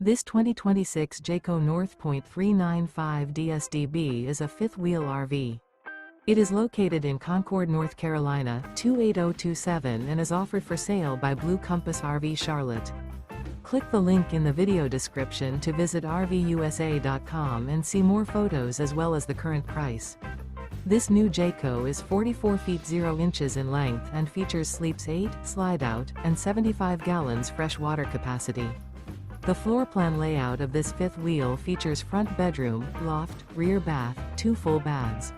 This 2026 Jayco North Point 395 DSDB is a fifth-wheel RV. It is located in Concord, North Carolina, 28027 and is offered for sale by Blue Compass RV Charlotte. Click the link in the video description to visit RVUSA.com and see more photos as well as the current price. This new Jayco is 44 feet 0 inches in length and features sleeps 8, slide-out, and 75 gallons fresh water capacity. The floor plan layout of this fifth wheel features front bedroom, loft, rear bath, 2 full baths.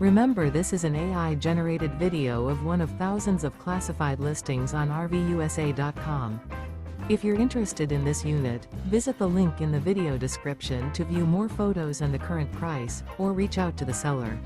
Remember, this is an AI-generated video of one of thousands of classified listings on RVUSA.com. If you're interested in this unit, visit the link in the video description to view more photos and the current price, or reach out to the seller.